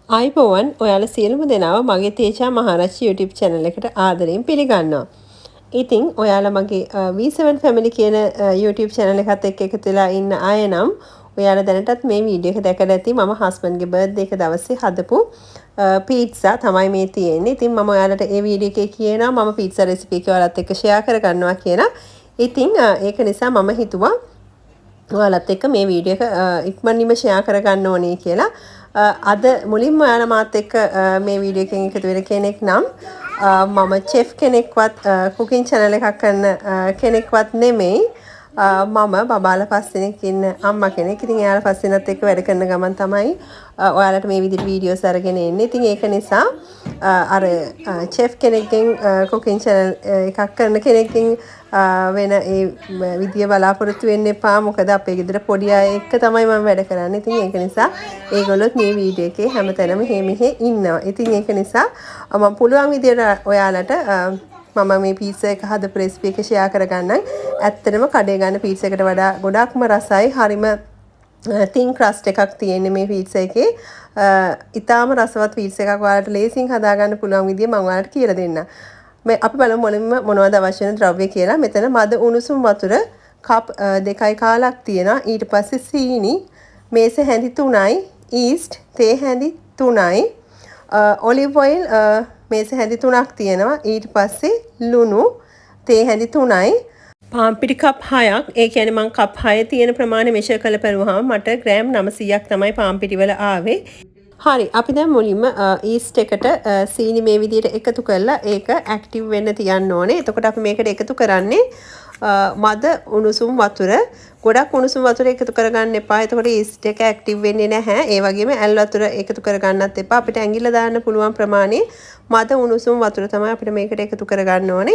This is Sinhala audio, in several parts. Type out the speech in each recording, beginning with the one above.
ආයිබෝවන් ඔයාලා සියලුම දෙනාව මගේ තේජා මහාරච්චි YouTube channel එකට ආදරයෙන් පිළිගන්නවා. ඉතින් ඔයාලා මගේ V7 Family කියන YouTube channel එකත් එක්ක එකතු වෙලා ඉන්න අය නම් ඔයාලා දැනටත් මේ වීඩියෝ එක දැකලා ඇති. මම husband ගේ birthday එක දවසේ හදපු pizza තමයි මේ තියෙන්නේ. ඉතින් මම ඔයාලට මේ වීඩියෝ එකේ කියනවා මම pizza recipe එක ඔයාලත් එක්ක share කරගන්නවා කියලා. ඉතින් ඒක නිසා මම හිතුවා ඔයාලත් එක්ක මේ වීඩියෝ එක ඉක්මනින්ම share කරගන්න ඕනේ කියලා. අද මුලින්ම ඔයාලා මාත් එක්ක මේ වීඩියෝ එකෙන් එකතු වෙන කෙනෙක් නම් මම chef කෙනෙක්වත් cooking channel එකක් කරන කෙනෙක්වත් නෙමෙයි. මම බබාලා 5 දෙනෙක් ඉන්න අම්මා කෙනෙක්. ඉතින් එයාලා 5 දෙනාත් එක්ක වැඩ කරන ගමන් තමයි ඔයාලට මේ විදිහට වීඩියෝස් අරගෙන එන්නේ. ඉතින් ඒක නිසා අර chef කෙනෙක්ගෙන් cooking channel එකක් කරන කෙනෙක්ගෙන් වෙන ඒ විදිය බලාපොරොත්තු වෙන්න එපා. මොකද අපේ ගෙදර පොඩි අය එක්ක තමයි මම වැඩ කරන්නේ. ඉතින් ඒක නිසා ඒගොල්ලොත් මේ වීඩියෝ එකේ හැමතැනම මෙහෙ ඉන්නවා. ඉතින් ඒක නිසා මම පුළුවන් විදියට ඔයාලට මම මේ පීට්සා එක හදපු රෙසිපි එක ෂෙයා කරගන්නම්. ඇත්තටම කඩේ ගන්න පීට්සා එකට වඩා ගොඩක්ම රසයි. හරිම thin crust එකක් තියෙන්නේ මේ පීට්සා එකේ. ඊටාම රසවත් පීට්සා එකක් ඔයාලට ලේසියෙන් හදාගන්න පුළුවන් විදිය මම ඔයාලට කියලා දෙන්නම්. අපි බලමු මොනවද අවශ්‍ය වෙන ද්‍රව්‍ය කියලා. මෙතන මද උණුසුම් වතුර කප් 2.5ක් තියෙනවා. ඊට පස්සේ සීනි මේස හැඳි 3යි, yeast තේ හැඳි 3යි, olive oil මේස හැඳි 3ක් තියෙනවා. ඊට පස්සේ ලුණු තේ හැඳි 3යි, පාන් පිටි කප් 6ක්. ඒ කියන්නේ මම කප් 6 තියෙන ප්‍රමාණය මෙෂර් කරලා බලුවාම මට ග්‍රෑම් 900ක් තමයි පාන් පිටි වල ආවේ. හරි අපි දැන් මුලින්ම yeast එකට සීනි මේ විදිහට එකතු කරලා ඒක ඇක්ටිව් වෙන්න තියන්න ඕනේ. එතකොට අපි මේකට එකතු කරන්නේ මද උණුසුම් වතුර. ගොඩක් උණුසුම් වතුර එකතු කරගන්න එපා. එතකොට yeast එක ඇක්ටිව් වෙන්නේ නැහැ. ඒ වගේම ඇල් වතුර එකතු කරගන්නත් එපා. අපිට ඇඟිල්ල දාන්න පුළුවන් ප්‍රමාණය මද උණුසුම් වතුර තමයි අපිට මේකට එකතු කරගන්න ඕනේ.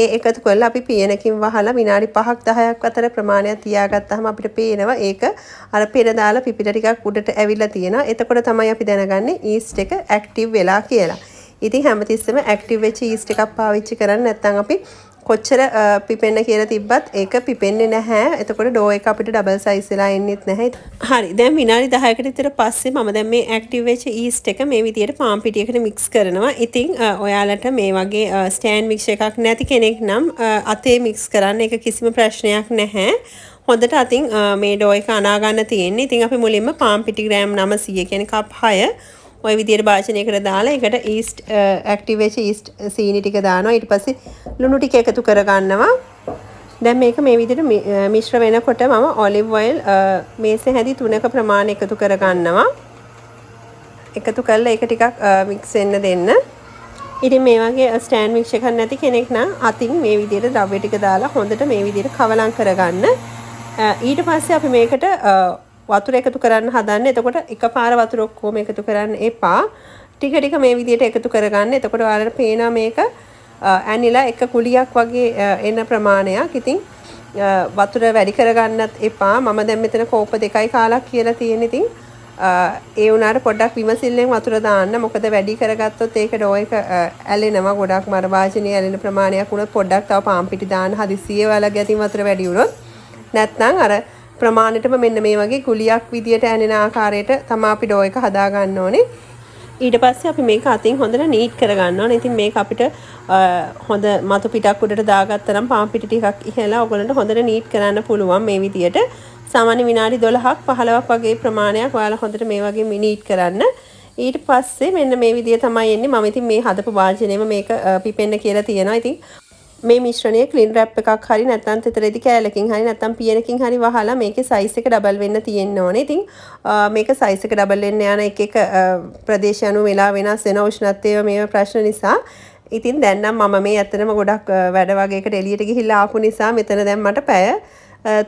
ඒ එකතු කරලා අපි පියනකින් වහලා විනාඩි 5ක් 10ක් අතර ප්‍රමාණයක් තියාගත්තාම අපිට පේනවා ඒක අර පෙර දාලා පිපිට ටිකක් උඩට ඇවිල්ලා තියෙනවා. එතකොට තමයි අපි දැනගන්නේ yeast එක ඇක්ටිව් වෙලා කියලා. ඉතින් හැමතිස්සෙම ඇක්ටිව් වෙච්ච yeast එකක් පාවිච්චි කරන්නේ නැත්නම් අපි කොච්චර පිපෙන්න කියලා තිබ්බත් ඒක පිපෙන්නේ නැහැ. එතකොට ඩෝ එක අපිට ඩබල් සයිස් වෙලා එන්නෙත් නැහැ. හරි. දැන් විනාඩි 10කට විතර පස්සේ මම දැන් මේ ඇක්ටිව් වෙච්ච yeast එක මේ විදියට පාන් පිටියකට මික්ස් කරනවා. ඉතින් ඔයාලට මේ වගේ ස්ටෑන්ඩ් මික්ස් එකක් නැති කෙනෙක් නම් අතේ මික්ස් කරන්න ඒක කිසිම ප්‍රශ්නයක් නැහැ. හොඳට අතින් මේ ඩෝ එක අනා ගන්න තියෙන්නේ. ඉතින් අපි මුලින්ම පාන් පිටි ග්‍රෑම් 900 කියන්නේ කප් 6 ඔය විදියට භාජනයකට දාලා ඒකට yeast active වෙච්ච yeast සීනි ටික දානවා. ඊට පස්සේ ලුණු ටික එකතු කරගන්නවා. දැන් මේක මේ විදියට මිශ්‍ර වෙනකොට මම olive oil මේසේ හැඳි 3ක ප්‍රමාණය එකතු කරගන්නවා. එකතු කරලා ඒක ටිකක් මික්ස් වෙන්න දෙන්න. ඉතින් මේ වගේ ස්ටෑන්ඩ් මික්ස් එකක් නැති කෙනෙක් නම් අතින් මේ විදියට ද්‍රව්‍ය ටික දාලා හොඳට මේ විදියට කවලම් කරගන්න. ඊට පස්සේ අපි මේකට වතුර එකතු කරන්න හදන්නේ. එතකොට එකපාර වතුර ඔක්කොම එකතු කරන්න එපා. ටික ටික මේ විදිහට එකතු කරගන්න. එතකොට ඔයාලට පේනවා මේක ඇනිලා එක කුලියක් වගේ එන ප්‍රමාණයක්. ඉතින් වතුර වැඩි කරගන්නත් එපා. මම දැන් මෙතන කෝප 2යි කාලක් කියලා තියෙන. ඉතින් ඒ උනාට පොඩ්ඩක් විමසිල්ලෙන් වතුර දාන්න. මොකද වැඩි කරගත්තොත් ඒක ඩෝ එක ඇලෙනවා. ගොඩක් මර වාජනේ ඇලෙන ප්‍රමාණයක් වුණොත් පොඩ්ඩක් තව පාන් පිටි දාන්න හදිස්සියේ ඔයාලගේ අතින් වතුර වැඩි වුණොත් නැත්නම් අර ප්‍රමාණයටම මෙන්න මේ වගේ කුලියක් විදියට ඇනෙන ආකාරයට තමයි අපි ඩෝ එක හදා ගන්න ඕනේ. ඊට පස්සේ අපි මේක අතින් හොඳට නීට් කරගන්න ඕනේ. ඉතින් මේක අපිට හොඳ මතු පිටක් උඩට දාගත්තා නම් පාන් පිටි ටිකක් ඉහලා ඔයගොල්ලන්ට හොඳට නීට් කරන්න පුළුවන් මේ විදියට. සාමාන්‍ය විනාඩි 12ක් 15ක් වගේ ප්‍රමාණයක් ඔයාලා හොඳට මේ වගේ නීට් කරන්න. ඊට පස්සේ මෙන්න මේ විදිය තමයි එන්නේ. මම ඉතින් මේ හදපු වාජනේම මේක පිපෙන්න කියලා තියෙනවා. ඉතින් මේ මිශ්‍රණය ක්ලින් රැප් එකක් හරි නැත්නම් තෙතරෙදි කෑල්ලකින් හරි නැත්නම් පියනකින් හරි වහලා මේකේ සයිස් එක ඩබල් වෙන්න තියෙන්න ඕනේ. ඉතින් මේක සයිස් එක ඩබල් වෙන්න යන එක ප්‍රදේශ අනුව වෙලා වෙනස් වෙන උෂ්ණත්වයේ මේ ප්‍රශ්න නිසා. ඉතින් දැන් නම් මම මේ ඇත්තටම ගොඩක් වැඩ වගේකට එළියට ගිහිල්ලා ආපු නිසා මෙතන දැන් මට පැය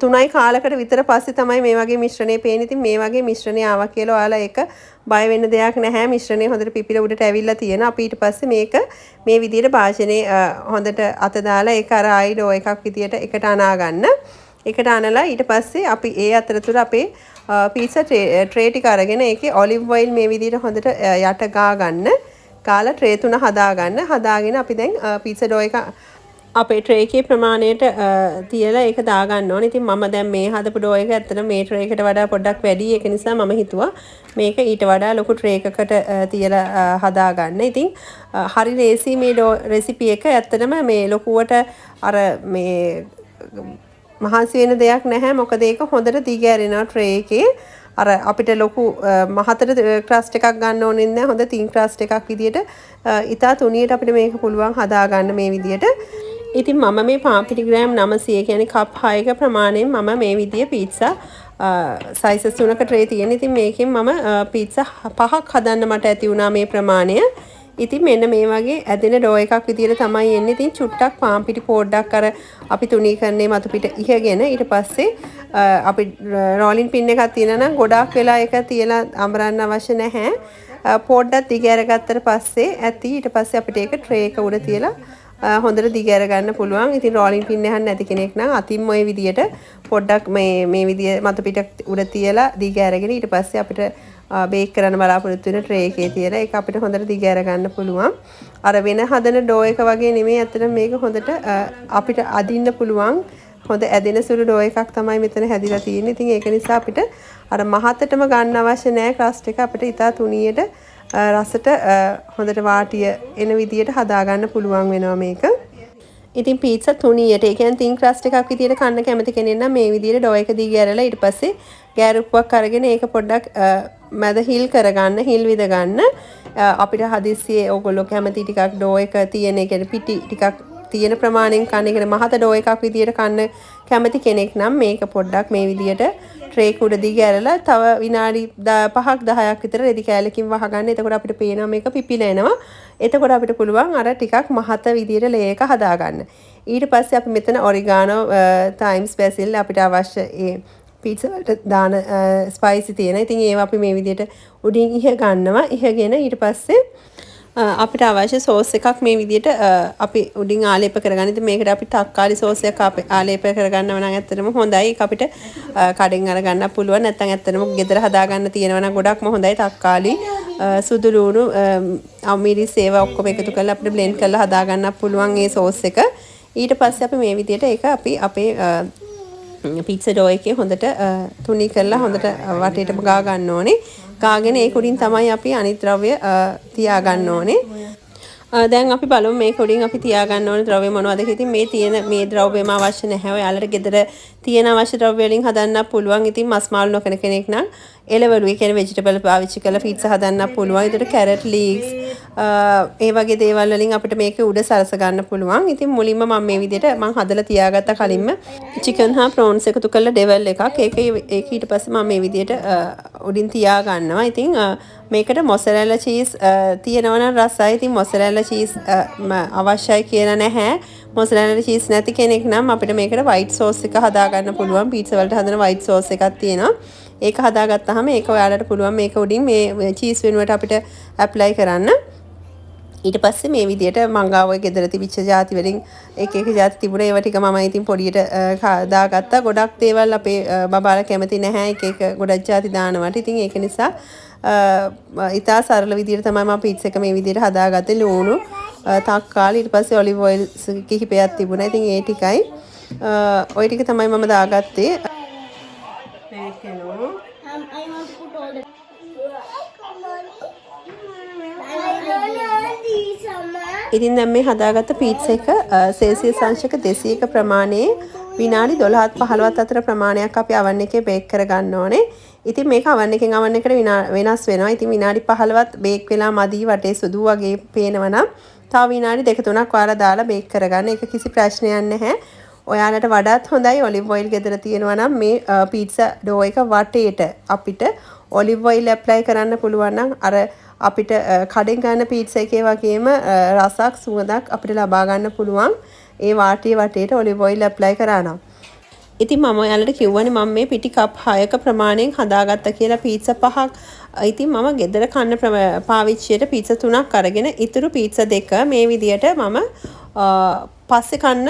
3යි කාලකට විතර පස්සේ තමයි මේ වගේ මිශ්‍රණය පේන්නේ. ඉතින් මේ වගේ මිශ්‍රණය ආවා කියලා ඔයාලා ඒක බය වෙන්න දෙයක් නැහැ. මිශ්‍රණය හොඳට පිපිලා උඩට ඇවිල්ලා තියෙනවා. අපි ඊට පස්සේ මේක මේ විදිහට භාජනේ හොඳට අත දාලා ඒක අර ආයිඩෝ එකක් විදිහට එකට අනා ගන්න. එකට අනලා ඊට පස්සේ අපි ඒ අතරතුර අපේ පීට්සා ට්‍රේ ටික අරගෙන ඒකේ ඔලිව් ඔයිල් මේ විදිහට හොඳට යට ගා ගන්න. කාලා ට්‍රේ තුන හදා ගන්න. හදාගෙන අපි දැන් පීට්සා ඩෝ එක අපේ ට්‍රේ එකේ ප්‍රමාණයට තියලා ඒක දාගන්න ඕනේ. ඉතින් මම දැන් මේ හදපු ඩෝ එක ඇත්තට මේ ට්‍රේ එකට වඩා පොඩ්ඩක් වැඩි. ඒක නිසා මම හිතුවා මේක ඊට වඩා ලොකු ට්‍රේ එකකට තියලා හදාගන්න. ඉතින් හරි ලේසි මේ ඩෝ රෙසිපි එක. ඇත්තටම මේ ලොකුවට අර මේ මහන්සි වෙන දෙයක් නැහැ. මොකද ඒක හොඳට දිගෑරෙනවා ට්‍රේ එකේ. අර අපිට ලොකු මහතර ක්‍රස්ට් එකක් ගන්න ඕනේ නැහැ. හොඳ තින් ක්‍රස්ට් එකක් විදියට ඉතා තුනියට අපිට මේක පුළුවන් හදාගන්න මේ විදියට. ඉතින් මම මේ පාපිටි ග්‍රෑම් 900 කියන්නේ කප් 6ක ප්‍රමාණයෙන් මම මේ විදිය පීට්සා සයිසස් තුනක ට්‍රේ තියෙන. ඉතින් මේකෙන් මම පීට්සා 5ක් හදන්න මට ඇති වුණා මේ ප්‍රමාණය. ඉතින් මෙන්න මේ වගේ ඇදෙන ඩෝ එකක් විදියට තමයි එන්නේ. ඉතින් චුට්ටක් පාන් පිටි පොඩ්ඩක් අර අපි තුනී කරන්නේ මතු පිට ඉහගෙන ඊට පස්සේ අපි රෝලින් පින් එකක් තියෙනවා නම් ගොඩාක් වෙලා ඒක තියලා අඹරන්න අවශ්‍ය නැහැ. පොඩ්ඩක් දිග අරගත්තට පස්සේ ඇති ඊට පස්සේ අපිට ඒක ට්‍රේ එක උඩ තියලා හොඳට දිග අරගන්න පුළුවන්. ඉතින් රෝලින් පින් එකක් නැති කෙනෙක් නම් අතින් ඔය විදියට පොඩ්ඩක් මේ විදිය මතු පිට උඩ තියලා දිග අරගෙන ඊට පස්සේ අපිට බේක් කරන්න බලාපොරොත්තු වෙන ට්‍රේ එකේ තියලා ඒක අපිට හොඳට දිග අරගන්න පුළුවන්. අර වෙන හදන ඩෝ එක වගේ නෙමෙයි. ඇත්තට මේක හොඳට අපිට අදින්න පුළුවන්. හොඳ ඇදෙන සුළු ඩෝ එකක් තමයි මෙතන හැදිලා තියෙන්නේ. ඉතින් ඒක නිසා අපිට අර මහතටම ගන්න අවශ්‍ය නැහැ ක්‍රස්ට් එක. අපිට ඉතා තුනියට රසට හොඳට වාටිය එන විදියට හදාගන්න පුළුවන් වෙනවා මේක. ඉතින් පීට්සා තුනියට ඒ කියන්නේ තින් ක්‍රස්ට් එකක් විදියට කන්න කැමති කෙනෙක් නම් මේ විදියට ඩෝ එක දිග ඇරලා ඊට පස්සේ ගෑරුප්පුවක් අරගෙන ඒක පොඩ්ඩක් මැද හිල් කරගන්න, හිල් විද ගන්න. අපිට හදිස්සියේ ඕගොල්ලෝ කැමති ටිකක් ඩෝ එක තියෙන, ඒ කියන්නේ පිටි ටිකක් තියෙන ප්‍රමාණයෙන් කන්න, ඒ කියන්නේ මහත ඩෝ එකක් විදියට කන්න කැමති කෙනෙක් නම් මේක පොඩ්ඩක් මේ විදියට ට්‍රේ එක උඩ දිග ඇරලා තව විනාඩි 5ක් 10ක් විතර රෙදි කෑල්ලකින් වහගන්න. එතකොට අපිට පේනවා මේක පිපිලා එනවා. එතකොට අපිට පුළුවන් අර ටිකක් මහත විදියට ලේ එක හදාගන්න. ඊට පස්සේ අපි මෙතන ඔරිගානෝ, තයිම්ස්, බැසිල් අපිට අවශ්‍ය ඒ පීට්සා වලට දාන ස්පයිසි තියෙන. ඉතින් ඒවා අපි මේ විදියට උඩින් ඉහ ගන්නවා. ඉහගෙන ඊට පස්සේ අපිට අවශ්‍ය සෝස් එකක් මේ විදියට අපි උඩින් ආලේප කරගන්න. ඉතින් මේකට අපි තක්කාලි සෝස් එකක් ආලේප කරගන්නව නම් ඇත්තටම හොඳයි. ඒක අපිට කඩෙන් අරගන්න පුළුවන්. නැත්නම් ඇත්තටම ගෙදර හදාගන්න තියෙනවා නම් ගොඩක්ම හොඳයි. තක්කාලි, සුදු ලුණු, අමිරිස් ඒවා ඔක්කොම එකතු කරලා අපිට බ්ලෙන්ඩ් කරලා හදාගන්න පුළුවන් මේ සෝස් එක. ඊට පස්සේ අපි මේ විදියට ඒක අපි අපේ පීට්සා ඩෝ එකේ හොඳට තුනී කරලා හොඳට වටේටම ගා ගන්න ඕනේ. ගාගෙන ඒක උඩින් තමයි අපි අනිත් ද්‍රව්‍ය තියා ගන්න ඕනේ. දැන් අපි බලමු මේක උඩින් අපි තියා ගන්න ඕනේ ද්‍රව්‍ය මොනවද කියලා. ඉතින් මේ තියෙන මේ ද්‍රව්‍යම අවශ්‍ය නැහැ. ඔයාලට ගෙදර තියෙන අවශ්‍ය ද්‍රව්‍ය වලින් හදන්න පුළුවන්. ඉතින් මස් මාළු නොකන කෙනෙක් නම් එළවලු, ඒ කියන්නේ ভেජිටබල් පාවිච්චි කරලා පීට්සා හදන්න පුළුවන්. ඒකට කැරට් ලීක්ස් ඒ වගේ දේවල් වලින් අපිට මේක උඩ සරස ගන්න පුළුවන්. ඉතින් මුලින්ම මම මේ විදිහට මම හදලා තියාගත්ත කලින්ම චිකන් හා ප්‍රෝන්ස් එකතු කරලා ඩෙවල් එකක්. ඒක ඊට පස්සේ මම මේ විදිහට උඩින් තියා ගන්නවා. ඉතින් මේකට මොසරෙල්ලා චීස් තියෙනවා නම් රසයි. ඉතින් මොසරෙල්ලා චීස් අවශ්‍යයි කියලා නැහැ. මොසරෙල්ලා චීස් නැති කෙනෙක් නම් අපිට මේකට වයිට් සෝස් එක හදා ගන්න පුළුවන්. පීට්සා වලට හදන වයිට් සෝස් එකක් තියෙනවා. ඒක හදාගත්තාම ඒක ඔයාලට පුළුවන් මේක උඩින් මේ චීස් වෙනුවට අපිට ඇප්ලයි කරන්න. ඊට පස්සේ මේ විදියට මං ගාව ඔය ගෙදර තිබිච්ච ಜಾති වලින් එක ಜಾති තිබුණා. ඒවා ටික මම ඉතින් පොඩියට දාගත්තා. ගොඩක් දේවල් අපේ බබාලා කැමති නැහැ එක ගොඩක් ಜಾති දානවට. ඉතින් ඒක නිසා ඉතා සරල විදියට තමයි මම පීට්සා එක මේ විදියට හදාගත්තේ. ලුණු, තක්කාලි, ඊට පස්සේ ඔලිව් ඔයිල් කිහිපයක් තිබුණා. ඉතින් ඒ ටිකයි ඔය ටික තමයි මම දාගත්තේ. ඉතින් දැන් මේ හදාගත්ත පීට්සා එක සෙල්සියස් අංශක 200ක ප්‍රමාණයේ විනාඩි 12ත් 15ත් අතර ප්‍රමාණයක් අපි oven එකේ බේක් කරගන්න ඕනේ. ඉතින් මේක oven එකෙන් oven එකට වෙනස් වෙනවා. ඉතින් විනාඩි 15ත් බේක් වෙලා මදි වටේ සුදු වගේ පේනවා නම් තව විනාඩි 2-3ක් වාර දාලා බේක් කරගන්න. ඒක කිසි ප්‍රශ්නයක් නැහැ. ඔයාලට වඩාත් හොඳයි ඔලිව් ඔයිල් ගෙදර තියෙනවා නම් මේ පීට්සා ඩෝ එක වටේට අපිට ඔලිව් ඔයිල් ඇප්ලයි කරන්න පුළුවන් නම් අර අපිට කඩෙන් ගන්න පීට්සා එකේ වගේම රසක් සුවඳක් අපිට ලබා ගන්න පුළුවන් ඒ වාටියේ වටේට ඔලිව් ඔයිල් ඇප්ලයි කරා නම්. ඉතින් මම ඔයාලට කිව්වනේ මම මේ පිටි කප් 6ක ප්‍රමාණයෙන් හදාගත්තා කියලා පීට්සා 5ක්. ඉතින් මම ගෙදර කන්න පාවිච්චියට පීට්සා 3ක් අරගෙන ඉතුරු පීට්සා 2 මේ විදියට මම පස්සේ කන්න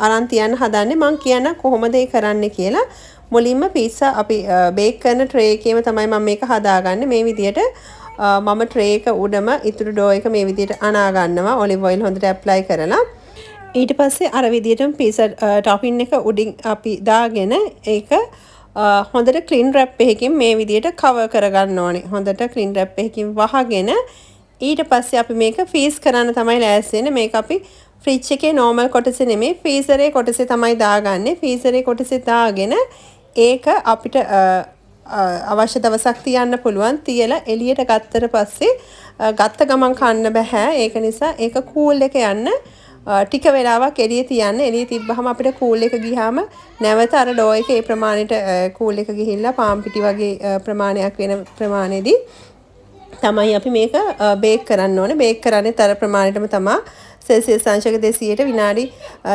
අරන් තියන්න හදන්නේ. මම කියන්න කොහොමද ඒ කරන්නේ කියලා. මුලින්ම පීට්සා අපි බේක් කරන ට්‍රේ එකේම තමයි මම මේක හදාගන්නේ. මේ විදියට මම ට්‍රේ එක උඩම ඉතුරු ඩෝ එක මේ විදියට අනා ගන්නවා ඔලිව් ඔයිල් හොඳට ඇප්ලයි කරලා. ඊට පස්සේ අර විදිහටම පීසා ටොපින් එක උඩින් අපි දාගෙන ඒක හොඳට ක්ලින් රැප් එකකින් මේ විදිහට කවර් කරගන්න ඕනේ. හොඳට ක්ලින් රැප් එකකින් වහගෙන ඊට පස්සේ අපි මේක ෆ්‍රීස් කරන්න තමයි ලෑස්ති වෙන්නේ. මේක අපි ෆ්‍රිජ් එකේ නෝමල් කොටසේ නෙමෙයි ෆ්‍රීසරේ කොටසේ තමයි දාගන්නේ. ෆ්‍රීසරේ කොටසේ දාගෙන ඒක අපිට අවශ්‍ය දවසක් තියන්න පුළුවන්. තියලා එළියට ගත්තට පස්සේ ගත්ත ගමන් කන්න බෑ. ඒක නිසා ඒක කූල් එක යන්න ටික වෙලාවක් එළියේ තියන්න. එළියේ තිබ්බහම අපිට කූල් එක ගියාම නැවත අර ඩෝ එක ඒ ප්‍රමාණයට කූල් එක ගිහිල්ලා පාන් පිටි වගේ ප්‍රමාණයක් වෙන ප්‍රමාණෙදී තමයි අපි මේක බේක් කරන්න ඕනේ. බේක් කරන්නේ තර ප්‍රමාණයටම තමයි සෙල්සියස් අංශක 200ට විනාඩි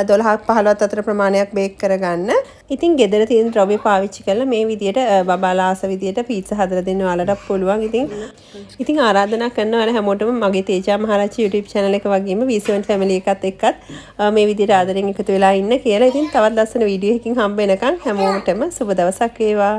12ක් 15ක් අතර ප්‍රමාණයක් බේක් කරගන්න. ඉතින් ගෙදර තියෙන ද්‍රව්‍ය පාවිච්චි කරලා මේ විදියට බබාලා ආස විදියට පීට්සා හදලා දෙන්න ඔයාලට පුළුවන්. ඉතින් ආරාධනා කරනවා ඔයාලා හැමෝටම මගේ තේජා මහරච්චි YouTube channel එක වගේම V7 family එකත් එක්කත් මේ විදියට ආදරෙන් එකතු වෙලා ඉන්න කියලා. ඉතින් තවත් ලස්සන වීඩියෝ එකකින් හම්බ වෙනකන් හැමෝටම සුබ දවසක් වේවා.